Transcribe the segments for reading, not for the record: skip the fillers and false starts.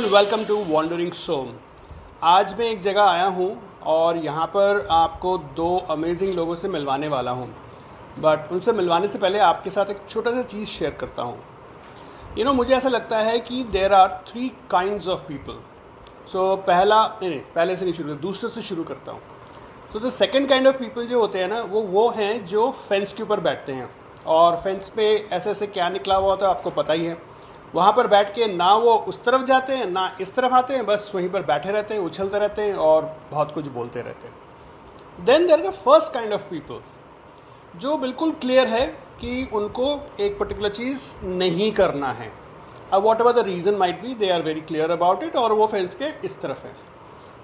Everyone, welcome to wandering सोम। आज मैं एक जगह आया हूँ और यहाँ पर आपको दो अमेजिंग लोगों से मिलवाने वाला हूँ। बट उनसे मिलवाने से पहले आपके साथ एक छोटा सा चीज़ शेयर करता हूँ। मुझे ऐसा लगता है कि there are 3 kinds of people. So पहले से नहीं शुरू, दूसरे से शुरू करता हूँ। तो the second kind of people जो होते हैं ना, वो हैं जो फेंस के ऊपर बैठते हैं। और फेंस पे ऐसे क्या निकला हुआ होता है आपको पता ही है। वहाँ पर बैठ के ना वो उस तरफ जाते हैं ना इस तरफ आते हैं, बस वहीं पर बैठे रहते हैं, उछलते रहते हैं और बहुत कुछ बोलते रहते हैं। Then there the first kind of people जो बिल्कुल क्लियर है कि उनको एक पर्टिकुलर चीज़ नहीं करना है। अब whatever the reason might be, they are very clear about it और वो फेंस के इस तरफ है।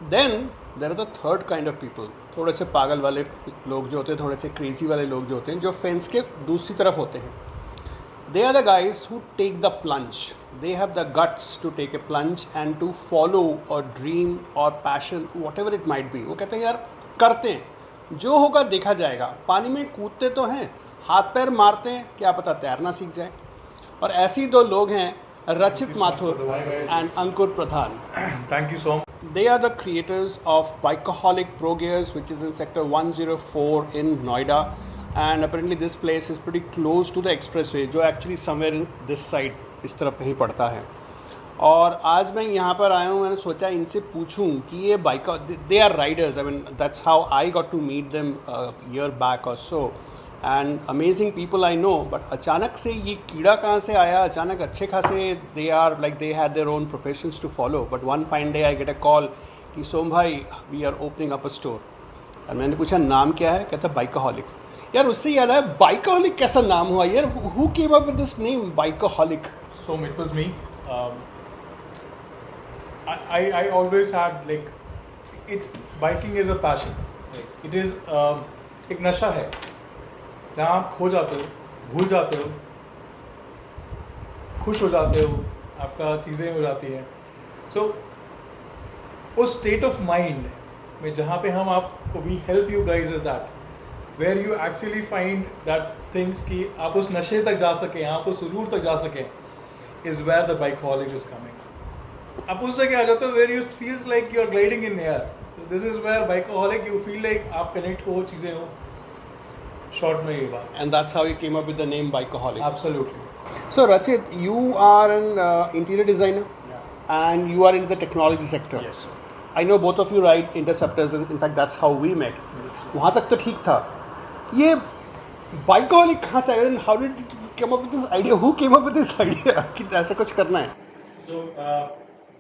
Then there are the third kind of people, थोड़े से पागल वाले लोग जो होते हैं, थोड़े से क्रेजी वाले लोग जो होते हैं, जो फेंस के दूसरी तरफ होते हैं। They are the guys who take the plunge. They have the guts to take a plunge and to follow a dream or passion, whatever it might be. वो कहते हैं यार करते हैं, जो होगा देखा जाएगा। पानी में कूदते तो हैं, हाथ पैर मारते हैं, क्या पता तैरना सीख जाए। और ऐसे ही दो लोग हैं, रचित Mathur and Ankur Pradhan. Thank you so much. They are the creators of Bikeaholic Pro Gears, which is in sector 104 in Noida. And apparently this place is pretty close to the expressway, जो actually somewhere in this side, इस तरफ कहीं पड़ता है। और आज मैं यहाँ पर आया हूँ, मैंने सोचा इनसे पूछूँ कि ये bike, they are riders, I mean that's how I got to meet them year back or so, and amazing people I know. But अचानक से ये कीड़ा कहाँ से आया, अचानक अच्छे खासे they are like they had their own professions to follow. But one fine day I get a call कि सोम भाई we are opening up a store. और मैंने पूछा नाम क्या है, कहता बाइकaholic। यार उससे याद है, बाइकaholic कैसा नाम हुआ यार? Who came up with this name बाइकaholic? So it was me. I always had like it's biking is a passion. It is एक नशा है जहाँ आप खो जाते हो, भूल जाते हो, खुश हो जाते हो, आपका चीज़ें हो जाती हैं। So उस state of mind में जहाँ पे हम आपको we help you guys is that where you actually find that things कि आप उस नशे तक जा सकें, आप उस सुरूर तक जा सकें, is where the Bikeaholic is coming. आप उस जगह आ जाते हो where you feels like you are gliding in air. So this is where Bikeaholic you feel like आप connect हो, चीज़ें हो, short में ये बात. And that's how you came up with the name Bikeaholic. Absolutely. So Rachit, you are an interior designer, and you are in the technology sector. Yes. I know both of you ride Interceptors, and in fact that's how we met. वहाँ तक तो ठीक था। ये Bikeaholic कहाँ से आया? How did you come up with this idea? Who came up with this idea कि ऐसा कुछ करना है? So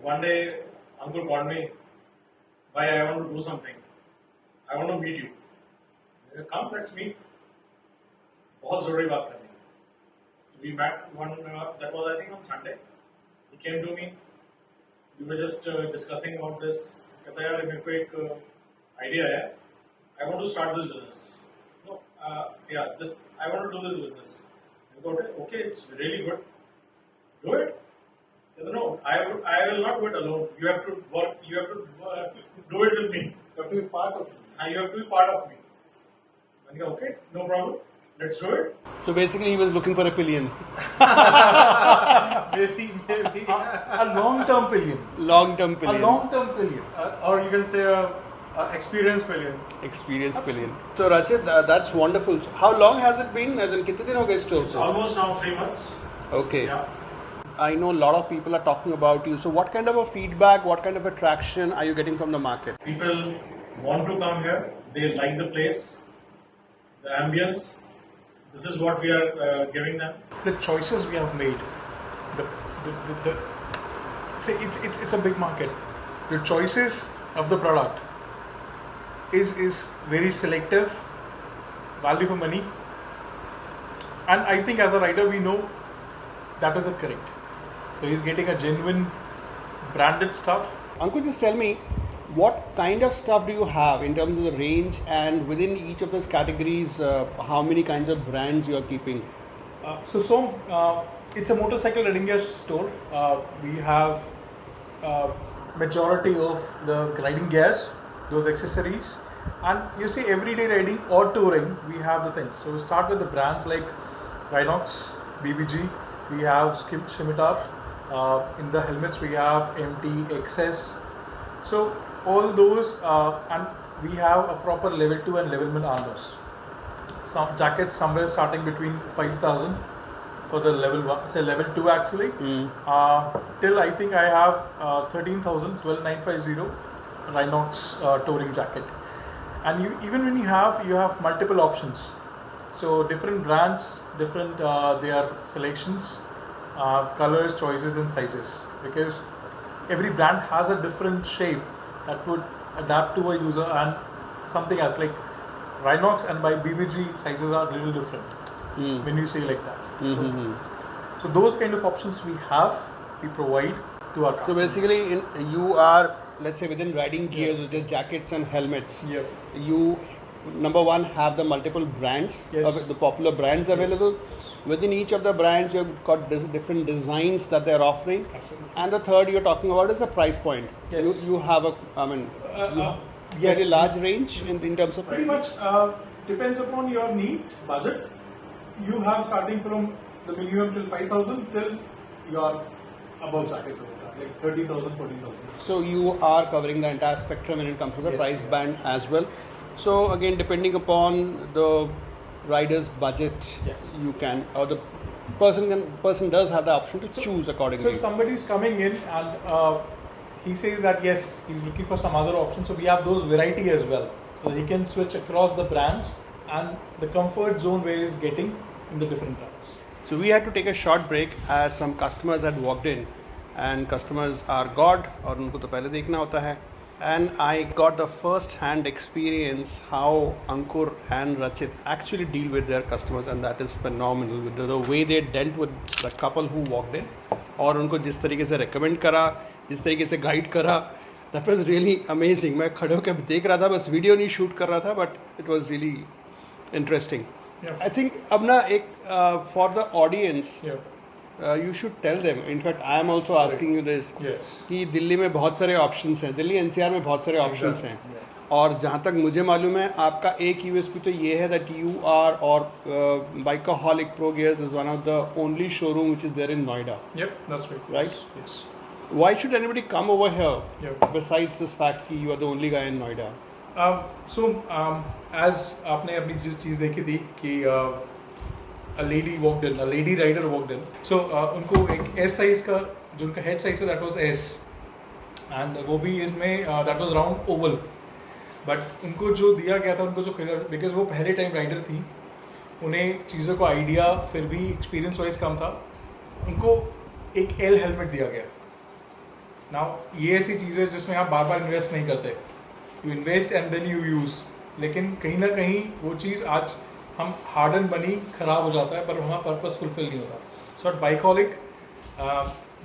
one day uncle called me, why I want to do something. I want to meet you. I said, come, let's meet. बहुत ज़रूरी बात करनी है। So we met one. That was I think on Sunday. He came to me. We were just discussing about this. कहता है यार मेरे को एक idea है. I want to start this business. No, this I want to do this business. I go, okay, it's really good. Do it. No, I will not do it alone. You have to work. You have to do it with me. You have to be part of me. You have to be part of me. I go, okay, no problem. Let's do it. So basically, he was looking for a pillion. Maybe a long-term pillion. Long-term pillion. A long-term pillion, or you can say a experienced pillion. Experienced pillion. So Rachit, that's wonderful. So how long has it been? As in कितने दिन हो गए store It's को? almost now 3 months. Okay. Yeah. I know a lot of people are talking about you. So what kind of a feedback, what kind of a traction are you getting from the market? People want to come here. They like the place, the ambience. This is what we are giving them. The choices we have made, it's a big market. The choices of the product is very selective, value for money, and I think as a rider we know that is correct. So he's getting a genuine branded stuff. Ankur, just tell me, what kind of stuff do you have in terms of the range, and within each of those categories, how many kinds of brands you are keeping? It's a motorcycle riding gear store. We have majority of the riding gears, those accessories, and you see everyday riding or touring, we have the things. So we start with the brands like Rhinox, BBG, we have Scimitar, In the helmets we have MT, XS. So all those, and we have a proper level 2 and level 1 armors. Some jackets somewhere starting between 5,000 for the level 1, say level 2 actually. Till I think I have 13,000, 12,950 Rhinox touring jacket. And even when you have multiple options. So different brands, different their selections, colors, choices and sizes. Because every brand has a different shape that would adapt to a user, and something else like Rhinox and by BBG sizes are a little different when you say like that. So those kind of options we provide to our customers. So basically, you are, let's say, within riding gears, which is jackets and helmets. You, number one, have the multiple brands, the popular brands available. Within each of the brands, you've got different designs that they're offering. Absolutely. And the third you're talking about is the price point. Yes. You have a, very large range in terms of pretty much depends upon your needs, budget. You have starting from the minimum till 5,000 till your above jackets like 30,000, 40,000. So you are covering the entire spectrum when it comes to the price band as well. So again, depending upon the rider's budget, you can, or the person does have the option to choose accordingly. So if somebody is coming in and he says that yes, he's looking for some other option, so we have those variety as well. So he can switch across the brands and the comfort zone where he's getting in the different brands. So we had to take a short break as some customers had walked in, and customers are God और उनको तो पहले देखना होता है. And I got the first-hand experience how Ankur and Rachit actually deal with their customers, and that is phenomenal. With the way they dealt with the couple who walked in, और उनको जिस तरीके से recommend करा, जिस तरीके से guide करा, that was really amazing. मैं खड़े होकर देख रहा था, बस वीडियो नहीं शूट कर रहा था, but it was really interesting. I think अब ना एक for the audience. You should tell them. In fact, I am also asking you this. कि दिल्ली में बहुत सारे options हैं, दिल्ली NCR में बहुत सारे options हैं, और जहाँ तक मुझे मालूम है आपका एक USP तो ये है that you are or Bikeaholic Pro Gears is one of the only showroom which is there in Noida. Yep, that's right. Right? Yes. Why should anybody come over here besides this fact कि you are the only guy in Noida? As आपने अपनी जिस चीज़ देखी थी कि a lady walked in, a lady rider walked in. So उनको एक S size का जो उनका head size है that was S, and वो भी इसमें that was round oval. But उनको जो दिया गया था, उनको जो खरीदा, because वो पहले टाइम राइडर थी, उन्हें चीज़ों का आइडिया फिर भी एक्सपीरियंस वाइज कम था, उनको एक L हेलमेट दिया गया. Now ये ऐसी चीज़ है जिसमें आप बार बार इन्वेस्ट नहीं करते, you invest and then you use. लेकिन कहीं ना कहीं वो चीज़ आज हम हार्डन बनी खराब हो जाता है, पर वहाँ पर्पस फुलफिल नहीं होता. सो एट बाइकहॉलिक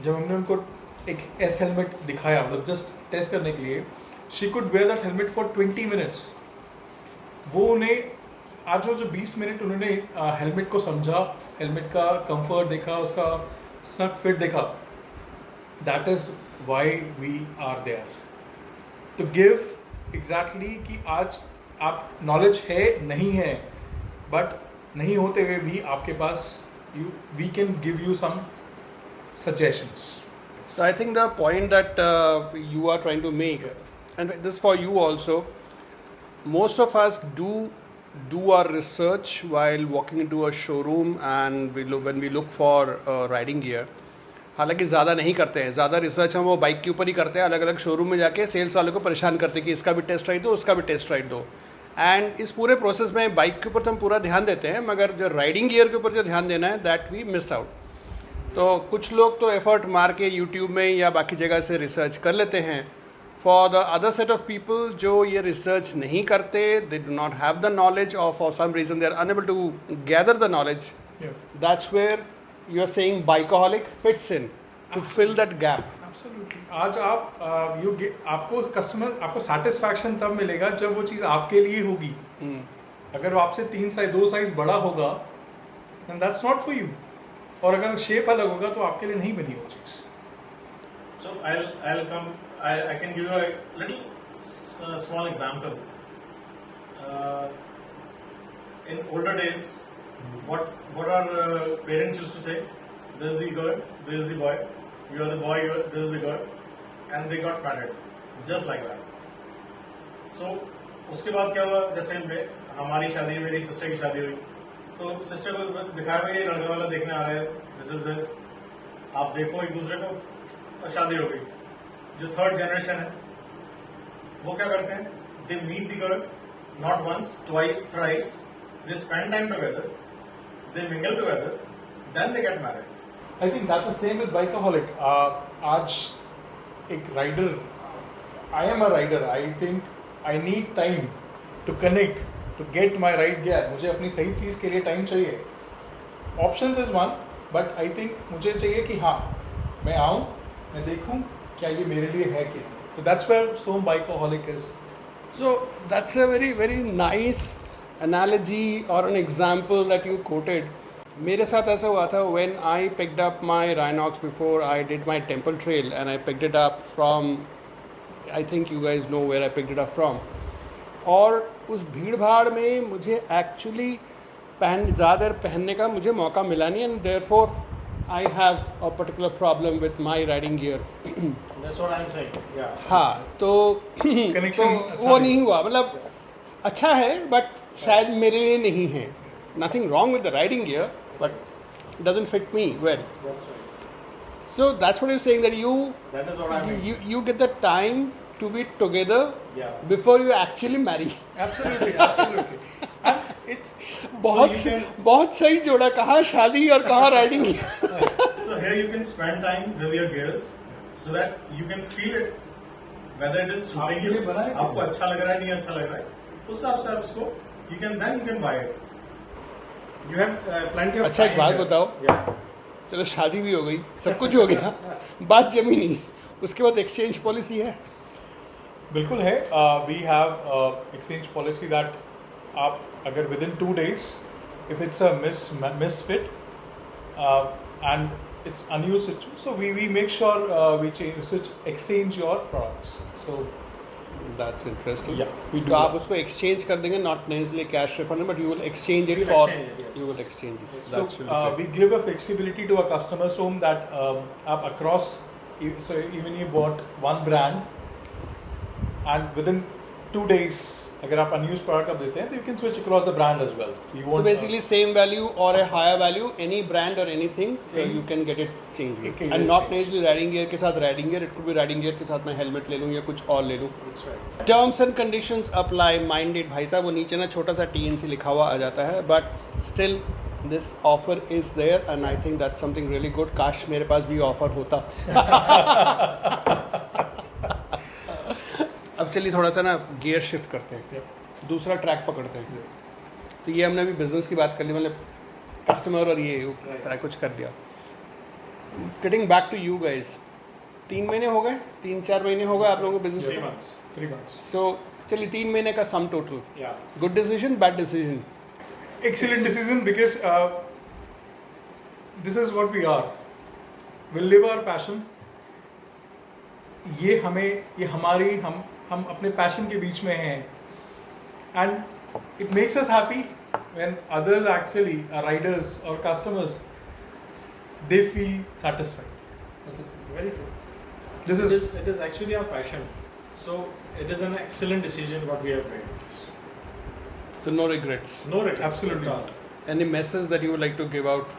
जब हमने उनको एक एस हेलमेट दिखाया, मतलब जस्ट टेस्ट करने के लिए, she could wear that helmet for 20 minutes. वो उन्हें आज वो जो 20 मिनट उन्होंने हेलमेट को समझा, हेलमेट का कंफर्ट देखा, उसका स्नग फिट देखा. That is why we are there to give exactly कि आज आप नॉलेज है नहीं है, बट नहीं होते हुए भी आपके पास we can give you some suggestions. So I think the point that you are trying to make, and this for you also, most of us do our research while walking into a showroom, and when we look for riding gear. हालांकि ज़्यादा नहीं करते हैं, ज़्यादा research हम वो bike के ऊपर ही करते हैं, अलग अलग शोरूम में जाके सेल्स वालों को परेशान करते हैं कि इसका भी टेस्ट राइड दो, उसका भी टेस्ट राइड दो. एंड इस पूरे प्रोसेस में बाइक के ऊपर तो हम पूरा ध्यान देते हैं, मगर जो राइडिंग गियर के ऊपर जो ध्यान देना है दैट वी मिस आउट. तो कुछ लोग तो एफर्ट मार के यूट्यूब में या बाकी जगह से रिसर्च कर लेते हैं. For the other set of people जो ये रिसर्च नहीं करते, they do not have the knowledge, और for some reason they are unable to gather the knowledge. That's where you are saying Bikeaholic fits in to fill that gap. आज आप आपको satisfaction तब मिलेगा जब वो चीज़ आपके लिए होगी. अगर वो आपसे 2 साइज बड़ा होगा, then that's not for you. और अगर शेप अलग होगा तो आपके लिए नहीं बनी वो चीज़. So I can give you a little small example. In older days, what our parents used to say, this is the girl, this is the boy, You are the boy, this is the girl, and they got married, just like that. So उसके बाद क्या हुआ, जैसे हमारी शादी, मेरी sister की शादी हुई, तो सिस्टर को दिखाया भाई ये लड़का वाला देखने आ रहा है, दिस इज दिस, आप देखो एक दूसरे को, और शादी हो गई. जो थर्ड जनरेशन है वो क्या करते हैं, they meet the girl not once, twice, thrice, they spend time together, they mingle together, then they get married. I think that's the same with Bikeaholic. आज एक rider, I am a rider. I think I need time to connect, to get my right gear. मुझे अपनी सही चीज़ के लिए time चाहिए. Options is one, but I think मुझे चाहिए कि हाँ मैं आऊँ, मैं देखूँ क्या ये मेरे लिए है कि नहीं. So that's where Som Bikeaholic is. So that's a very very nice analogy or an example that you quoted. मेरे साथ ऐसा हुआ था when I picked up my Rhinox before I did my temple trail, and I picked it up from, I think you guys know where I picked it up from. और उस भीड़ भाड़ में मुझे एक्चुअली ज़्यादा देर पहनने का मुझे मौका मिला नहीं, and therefore I have a particular problem with my riding gear. That's what I'm saying. Yeah. हाँ, तो Connection तो वो नहीं हुआ, मतलब अच्छा है बट शायद मेरे लिए नहीं है. Nothing wrong with the riding gear, but it doesn't fit me well. That's right. So that's what you're saying, that That is what I mean. you get the time to be together Yeah. before you actually marry. Absolutely, absolutely. And it's बहुत So you can- बहुत सही जोड़ा, कहाँ शादी और कहाँ riding. So here you can spend time with your gears so that you can feel it, whether it is suiting आपके you, लिए बना है आपको अच्छा लग रहा है नहीं अच्छा लग रहा है, उस हिसाब से आप उसको you can buy it. You have plenty of अच्छा, एक time बात here. बताओ. Yeah. चलो शादी भी हो गई, सब कुछ हो गया, बात जमी नहीं, उसके बाद एक्सचेंज पॉलिसी है. बिल्कुल है. We have exchange policy that आप अगर within 2 days if it's a misfit and it's unused, so we make sure we exchange your products. So That's interesting. Yeah, we do तो आप that. उसको exchange कर देंगे, not necessarily cash refund, but you will exchange it We'll for, exchange it, yes. You will exchange it. So we give a flexibility to our customers home that up across, so even you bought one brand and within 2 days अगर आप unused product आप देते हैं तो you can switch across the brand as well. You So won't, basically same value or a higher value, any brand or anything, Same. you can get it changed. It can And get not changed. necessarily riding gear के साथ riding gear, it could be riding gear के साथ मैं helmet ले लूँ या कुछ और ले लूँ. That's right. Terms and conditions apply, minded. भाई साहब वो नीचे ना छोटा सा TNC लिखा हुआ आ जाता है, but still this offer is there and I think that's something really good. काश मेरे पास भी offer होता. अब चलिए थोड़ा सा ना गियर शिफ्ट करते हैं, दूसरा ट्रैक पकड़ते हैं. तो ये हमने अभी बिजनेस की बात कर ली, मतलब कस्टमर और ये सारा कुछ कर दिया. Getting back to you guys, 3 महीने हो गए, 3-4 महीने हो गए आप लोगों को 3 बिजनेस. months. 3 months. सो चलिए 3 महीने का sum total, Yeah. Good decision, bad decision. Excellent decision because this is what we are. We'll live our passion. ये हमारी हम अपने पैशन के बीच में हैं, and it makes us happy when others actually, our riders or customers, they feel satisfied. Very true. This is It is actually our passion. So it is an excellent decision what we have made. So no regrets. No regrets. Absolutely at all. not. Any message that you would like to give out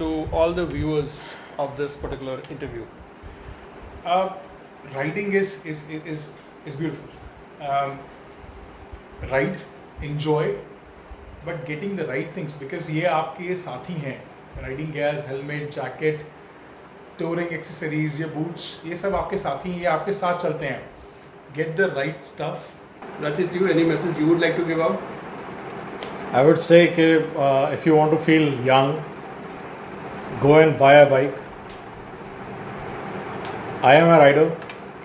to all the viewers of this particular interview? Riding is beautiful. Ride, enjoy, but getting the right things, because ये आपके साथी हैं. Riding gears, helmet, jacket, touring accessories, ये boots, ये सब आपके साथी हैं, ये आपके साथ चलते हैं. Get the right stuff. Rachit, you, any message you would like to give out? I would say if you want to feel young, go and buy a bike. I am a rider.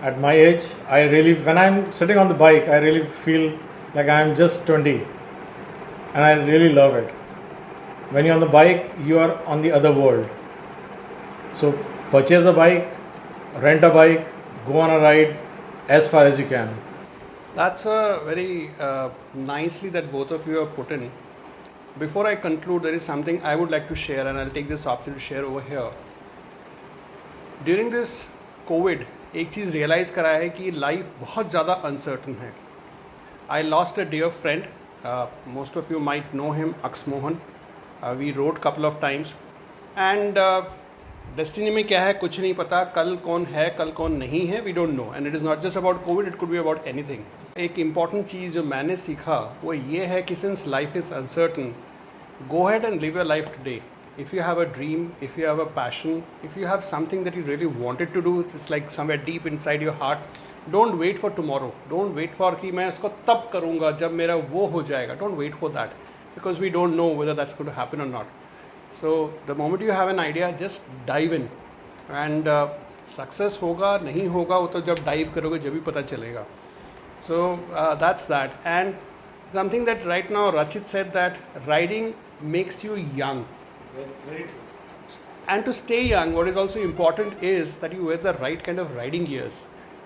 At my age, when I'm sitting on the bike, I really feel like I'm just 20, and I really love it. When you're on the bike, you are on the other world. So purchase a bike, rent a bike, go on a ride as far as you can. That's a very nicely that both of you have put in. Before I conclude, there is something I would like to share, and I'll take this opportunity to share over here. During this Covid एक चीज़ realise करा है कि life बहुत ज़्यादा uncertain है. I lost a dear friend, most of you might know him, अक्स Mohan. We rode couple of times and destiny में क्या है कुछ नहीं पता, कल कौन है कल कौन नहीं है, we don't know. And it is not just about COVID, it could be about anything. एक इम्पॉर्टेंट चीज़ जो मैंने सीखा वो ये है कि since life is uncertain, go ahead and live your life today. If you have a dream, if you have a passion, if you have something that you really wanted to do, it's like somewhere deep inside your heart, don't wait for tomorrow. Don't wait for कि मैं इसको तब करूँगा जब मेरा वो हो जाएगा. Don't wait for that because we don't know whether that's going to happen or not. So the moment you have an idea, just dive in and success होगा नहीं होगा वो तो जब dive करोगे जब भी पता चलेगा. So that's that. And something that right now Rachit said that riding makes you young. Very true. And to stay young, what is also important is that you wear the right kind of riding gears.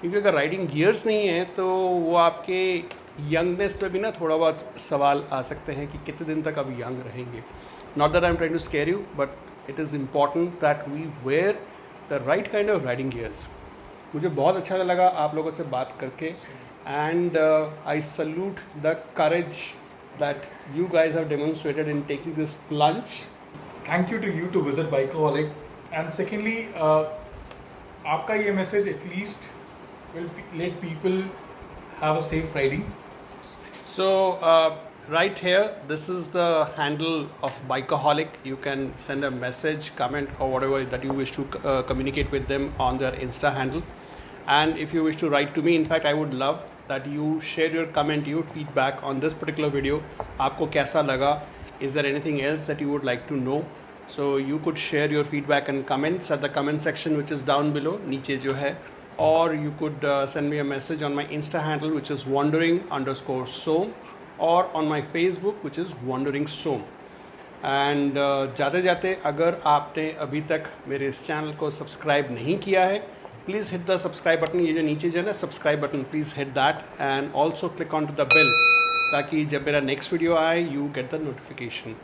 क्योंकि अगर riding gears नहीं है तो वो आपके यंगनेस पे भी ना थोड़ा बहुत सवाल आ सकते हैं कि कितने दिन तक आप यंग रहेंगे. Not that I am trying to scare you, but it is important that we wear the right kind of riding gears. मुझे बहुत अच्छा लगा आप लोगों से बात करके, and I salute the courage that you guys have demonstrated in taking this plunge. Thank you to you to visit Bikeaholic. And secondly, आपका ये message at least will let people have a safe riding. So right here, this is the handle of Bikeaholic. You can send a message, comment, or whatever that you wish to communicate with them on their Insta handle. And if you wish to write to me, in fact, I would love that you share your comment, your feedback on this particular video. आपको कैसा लगा? Is there anything else that you would like to know? So you could share your feedback and comments at the comment section which is down below, नीचे जो है. Or you could send me a message on my Insta handle which is wandering_som, or on my Facebook which is wandering_som. And जाते जाते अगर आपने अभी तक मेरे इस चैनल को सब्सक्राइब नहीं किया है, please hit the subscribe button. ये जो नीचे जो है ना subscribe button, please hit that and also click on to the bell, ताकि जब मेरा नेक्स्ट वीडियो आए you get the notification.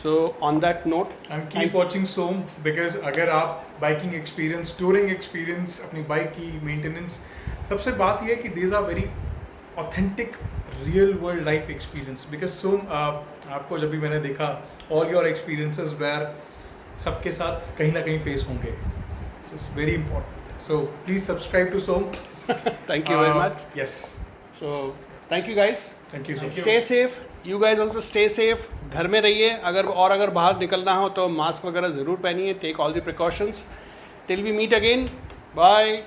So on that note, and keep watching some, because अगर आप बाइकिंग एक्सपीरियंस, टूरिंग एक्सपीरियंस, अपनी bike की maintenance, सबसे बात यह है कि these are very authentic real world life experience. Because सोम आपको जब भी मैंने देखा, ऑल योर एक्सपीरियंसेस वेयर सबके साथ कहीं ना कहीं फेस होंगे. It's very important. So please subscribe to Som. Thank you very much. Yes. So thank you guys. Thank you. Stay safe. You guys also stay safe. घर में रहिए. अगर बाहर निकलना हो तो मास्क वगैरह ज़रूर पहनिए. Take all the precautions. Till we meet again. Bye.